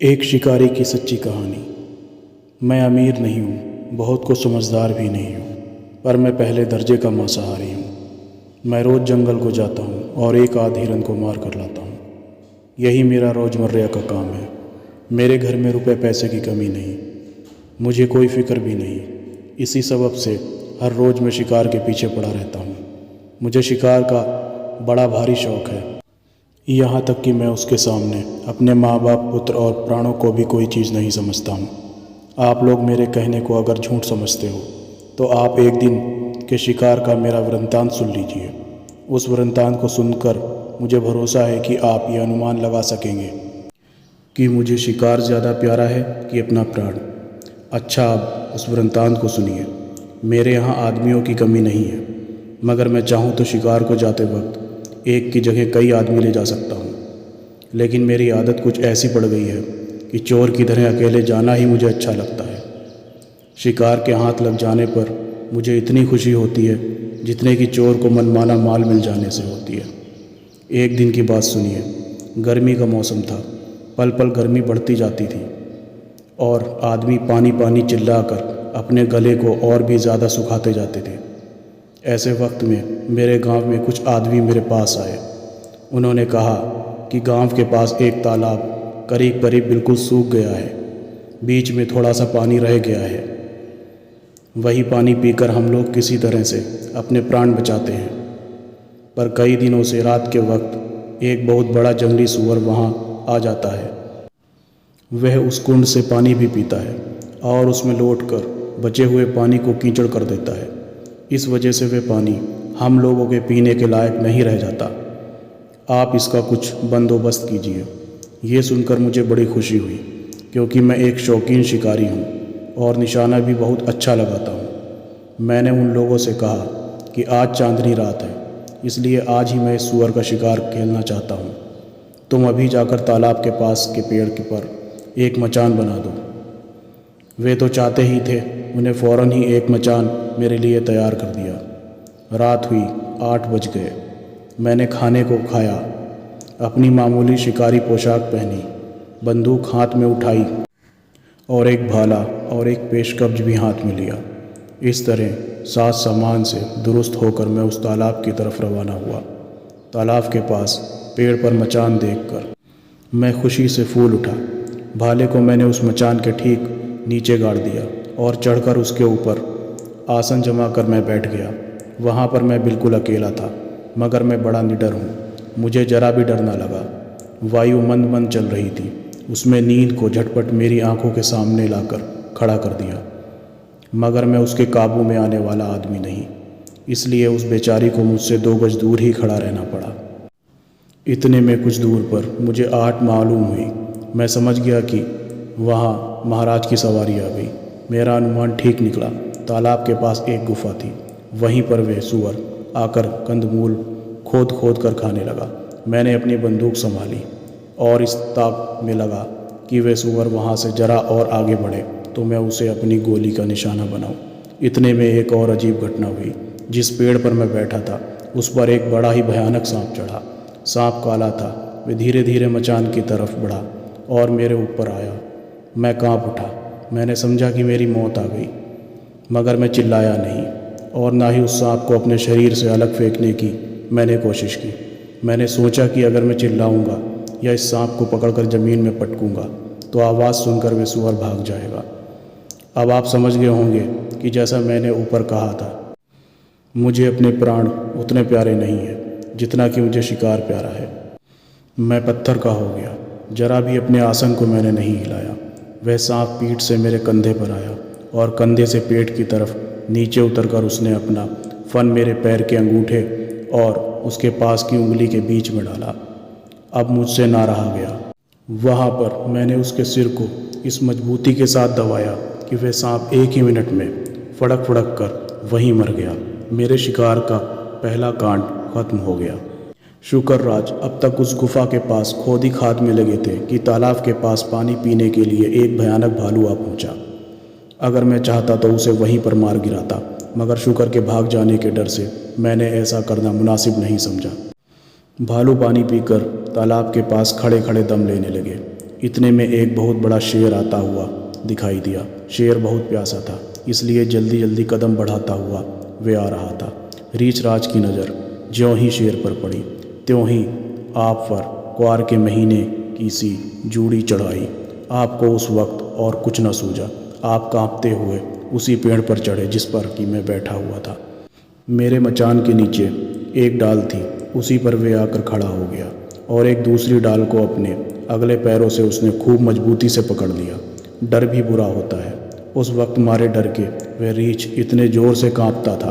एक शिकारी की सच्ची कहानी। मैं अमीर नहीं हूँ, बहुत को समझदार भी नहीं हूँ, पर मैं पहले दर्जे का मांसाहारी हूँ। मैं रोज़ जंगल को जाता हूँ और एक आध हिरन को मार कर लाता हूँ। यही मेरा रोज़मर्रा का काम है। मेरे घर में रुपए पैसे की कमी नहीं, मुझे कोई फ़िक्र भी नहीं। इसी सबब से हर रोज़ मैं शिकार के पीछे पड़ा रहता हूँ। मुझे शिकार का बड़ा भारी शौक़ है, यहाँ तक कि मैं उसके सामने अपने माँ बाप, पुत्र और प्राणों को भी कोई चीज़ नहीं समझता हूँ। आप लोग मेरे कहने को अगर झूठ समझते हो तो आप एक दिन के शिकार का मेरा वृत्तांत सुन लीजिए। उस वृत्तांत को सुनकर मुझे भरोसा है कि आप ये अनुमान लगा सकेंगे कि मुझे शिकार ज़्यादा प्यारा है कि अपना प्राण। अच्छा, अब उस वृत्तांत को सुनिए। मेरे यहाँ आदमियों की कमी नहीं है, मगर मैं चाहूँ तो शिकार को जाते वक्त एक की जगह कई आदमी ले जा सकता हूँ। लेकिन मेरी आदत कुछ ऐसी पड़ गई है कि चोर की तरह अकेले जाना ही मुझे अच्छा लगता है। शिकार के हाथ लग जाने पर मुझे इतनी खुशी होती है जितने कि चोर को मनमाना माल मिल जाने से होती है। एक दिन की बात सुनिए। गर्मी का मौसम था, पल पल गर्मी बढ़ती जाती थी और आदमी पानी पानी चिल्लाकर अपने गले को और भी ज़्यादा सुखाते जाते थे। ऐसे वक्त में मेरे गांव में कुछ आदमी मेरे पास आए। उन्होंने कहा कि गांव के पास एक तालाब करीब करीब बिल्कुल सूख गया है, बीच में थोड़ा सा पानी रह गया है। वही पानी पीकर हम लोग किसी तरह से अपने प्राण बचाते हैं। पर कई दिनों से रात के वक्त एक बहुत बड़ा जंगली सूअर वहाँ आ जाता है। वह उस कुंड से पानी भी पीता है और उसमें लौटकर बचे हुए पानी को कीचड़ कर देता है। इस वजह से वह पानी हम लोगों के पीने के लायक नहीं रह जाता। आप इसका कुछ बंदोबस्त कीजिए। ये सुनकर मुझे बड़ी खुशी हुई, क्योंकि मैं एक शौकीन शिकारी हूँ और निशाना भी बहुत अच्छा लगाता हूँ। मैंने उन लोगों से कहा कि आज चांदनी रात है, इसलिए आज ही मैं इस सूअर का शिकार खेलना चाहता हूँ। तुम अभी जाकर तालाब के पास के पेड़ के पर एक मचान बना दो। वे तो चाहते ही थे, उन्हें फ़ौरन ही एक मचान मेरे लिए तैयार कर दिया। रात हुई, 8 बज गए। मैंने खाने को खाया, अपनी मामूली शिकारी पोशाक पहनी, बंदूक हाथ में उठाई और एक भाला और एक पेशकब्ज भी हाथ में लिया। इस तरह साज सामान से दुरुस्त होकर मैं उस तालाब की तरफ रवाना हुआ। तालाब के पास पेड़ पर मचान देखकर मैं खुशी से फूल उठा। भाले को मैंने उस मचान के ठीक नीचे गाड़ दिया और चढ़कर उसके ऊपर आसन जमा कर मैं बैठ गया। वहाँ पर मैं बिल्कुल अकेला था, मगर मैं बड़ा निडर हूँ। मुझे जरा भी डर ना लगा। वायु मंद मंद चल रही थी, उसमें नींद को झटपट मेरी आंखों के सामने लाकर खड़ा कर दिया। मगर मैं उसके काबू में आने वाला आदमी नहीं, इसलिए उस बेचारी को मुझसे 2 गज दूर ही खड़ा रहना पड़ा। इतने में कुछ दूर पर मुझे आहट मालूम हुई। मैं समझ गया कि वहाँ महाराज की सवारी आ गई। मेरा अनुमान ठीक निकला। तालाब के पास एक गुफा थी, वहीं पर वह सूअर आकर कंदमूल खोद खोद कर खाने लगा। मैंने अपनी बंदूक संभाली और इस ताक में लगा कि वह सूअर वहाँ से जरा और आगे बढ़े तो मैं उसे अपनी गोली का निशाना बनाऊं। इतने में एक और अजीब घटना हुई। जिस पेड़ पर मैं बैठा था उस पर एक बड़ा ही भयानक सांप चढ़ा। सांप काला था। वह धीरे धीरे मचान की तरफ बढ़ा और मेरे ऊपर आया। मैं कांप उठा। मैंने समझा कि मेरी मौत आ गई, मगर मैं चिल्लाया नहीं और ना ही उस सांप को अपने शरीर से अलग फेंकने की मैंने कोशिश की। मैंने सोचा कि अगर मैं चिल्लाऊंगा या इस सांप को पकड़कर ज़मीन में पटकूंगा तो आवाज़ सुनकर वे सूअर भाग जाएगा। अब आप समझ गए होंगे कि जैसा मैंने ऊपर कहा था, मुझे अपने प्राण उतने प्यारे नहीं हैं जितना कि मुझे शिकार प्यारा है। मैं पत्थर का हो गया। जरा भी अपने आसन को मैंने नहीं हिलाया। वह सांप पीठ से मेरे कंधे पर आया और कंधे से पेट की तरफ नीचे उतरकर उसने अपना फन मेरे पैर के अंगूठे और उसके पास की उंगली के बीच में डाला। अब मुझसे ना रहा गया। वहाँ पर मैंने उसके सिर को इस मजबूती के साथ दबाया कि वह सांप एक ही मिनट में फड़क फड़क कर वहीं मर गया। मेरे शिकार का पहला कांड खत्म हो गया। शुक्रराज अब तक उस गुफा के पास खोदी खाद में लगे थे कि तालाब के पास पानी पीने के लिए एक भयानक भालू आ पहुंचा। अगर मैं चाहता तो उसे वहीं पर मार गिराता, मगर शुक्र के भाग जाने के डर से मैंने ऐसा करना मुनासिब नहीं समझा। भालू पानी पीकर तालाब के पास खड़े खड़े दम लेने लगे। इतने में एक बहुत बड़ा शेर आता हुआ दिखाई दिया। शेर बहुत प्यासा था, इसलिए जल्दी जल्दी कदम बढ़ाता हुआ वे आ रहा था। रीछ राज की नज़र ज्यों ही शेर पर पड़ी, त्यों ही आप पर क्वार के महीने की सी जूड़ी चढ़ाई। आपको उस वक्त और कुछ न सूझा। आप कांपते हुए उसी पेड़ पर चढ़े जिस पर कि मैं बैठा हुआ था। मेरे मचान के नीचे एक डाल थी, उसी पर वे आकर खड़ा हो गया और एक दूसरी डाल को अपने अगले पैरों से उसने खूब मजबूती से पकड़ लिया। डर भी बुरा होता है। उस वक्त मारे डर के वह रीछ इतने ज़ोर से कांपता था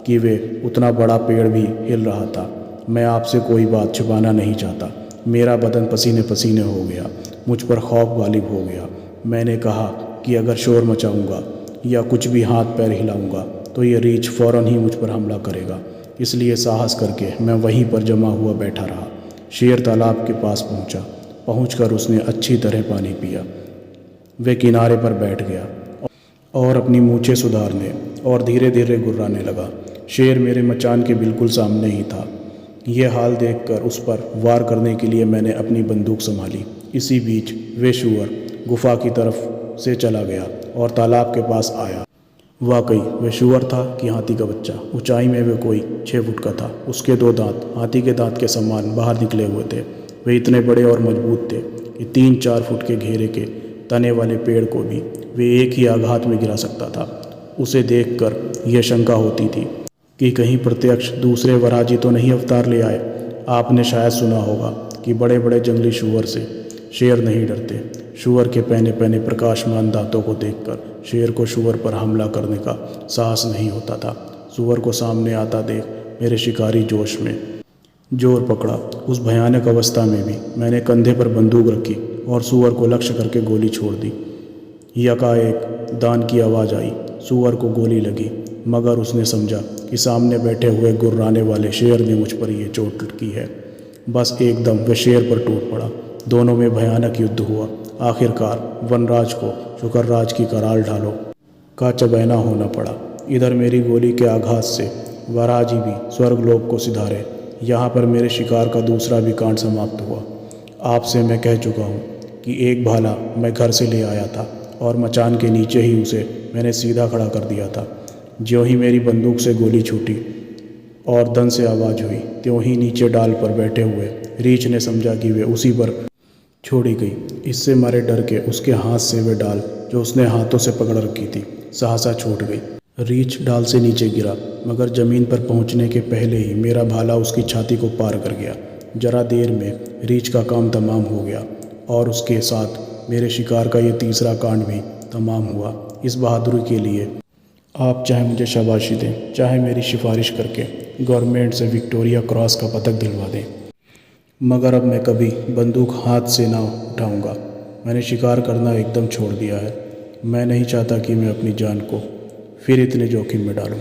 कि वे उतना बड़ा पेड़ भी हिल रहा था। मैं आपसे कोई बात छुपाना नहीं चाहता। मेरा बदन पसीने पसीने हो गया, मुझ पर खौफ गालिब हो गया। मैंने कहा कि अगर शोर मचाऊंगा या कुछ भी हाथ पैर हिलाऊंगा तो ये रीछ फ़ौरन ही मुझ पर हमला करेगा। इसलिए साहस करके मैं वहीं पर जमा हुआ बैठा रहा। शेर तालाब के पास पहुंचा। पहुंचकर उसने अच्छी तरह पानी पिया। वे किनारे पर बैठ गया और अपनी मूँछें सुधारने और धीरे धीरे गुर्राने लगा। शेर मेरे मचान के बिल्कुल सामने ही था। यह हाल देखकर उस पर वार करने के लिए मैंने अपनी बंदूक संभाली। इसी बीच वे शुअर गुफा की तरफ से चला गया और तालाब के पास आया। वाकई वह शुअर था कि हाथी का बच्चा। ऊंचाई में वे कोई 6 फुट का था। उसके 2 दांत हाथी के दांत के समान बाहर निकले हुए थे। वे इतने बड़े और मजबूत थे कि 3-4 फुट के घेरे के तने वाले पेड़ को भी वे एक ही आघात में गिरा सकता था। उसे देखकर यह शंका होती थी कि कहीं प्रत्यक्ष दूसरे वराजी तो नहीं अवतार ले आए। आपने शायद सुना होगा कि बड़े बड़े जंगली शुअर से शेर नहीं डरते। शुअर के पहने पहने प्रकाशमान दांतों को देखकर शेर को शुअर पर हमला करने का साहस नहीं होता था। शुअर को सामने आता देख मेरे शिकारी जोश में जोर पकड़ा। उस भयानक अवस्था में भी मैंने कंधे पर बंदूक रखी और शुअर को लक्ष्य करके गोली छोड़ दी। यकाएक दान की आवाज़ आई। शुअर को गोली लगी, मगर उसने समझा कि सामने बैठे हुए गुर्राने वाले शेर ने मुझ पर यह चोट की है। बस एकदम वह शेर पर टूट पड़ा। दोनों में भयानक युद्ध हुआ। आखिरकार वनराज को शुकरराज की कराल ढालों का चबैना होना पड़ा। इधर मेरी गोली के आघात से वराजी भी स्वर्गलोक को सिधारे। यहाँ पर मेरे शिकार का दूसरा भी कांड समाप्त हुआ। आपसे मैं कह चुका हूँ कि एक भाला मैं घर से ले आया था और मचान के नीचे ही उसे मैंने सीधा खड़ा कर दिया था। ज्यों ही मेरी बंदूक से गोली छूटी और दन से आवाज़ हुई, त्यों ही नीचे डाल पर बैठे हुए रीछ ने समझा कि वे उसी पर छोड़ी गई। इससे मारे डर के उसके हाथ से वे डाल जो उसने हाथों से पकड़ रखी थी सहसा छूट गई। रीछ डाल से नीचे गिरा, मगर ज़मीन पर पहुंचने के पहले ही मेरा भाला उसकी छाती को पार कर गया। जरा देर में रीछ का काम तमाम हो गया और उसके साथ मेरे शिकार का ये तीसरा कांड भी तमाम हुआ। इस बहादुरी के लिए आप चाहे मुझे शाबाशी दें, चाहे मेरी सिफारिश करके गवर्नमेंट से विक्टोरिया क्रॉस का पदक दिलवा दें, मगर अब मैं कभी बंदूक हाथ से ना उठाऊंगा। मैंने शिकार करना एकदम छोड़ दिया है। मैं नहीं चाहता कि मैं अपनी जान को फिर इतने जोखिम में डालूं।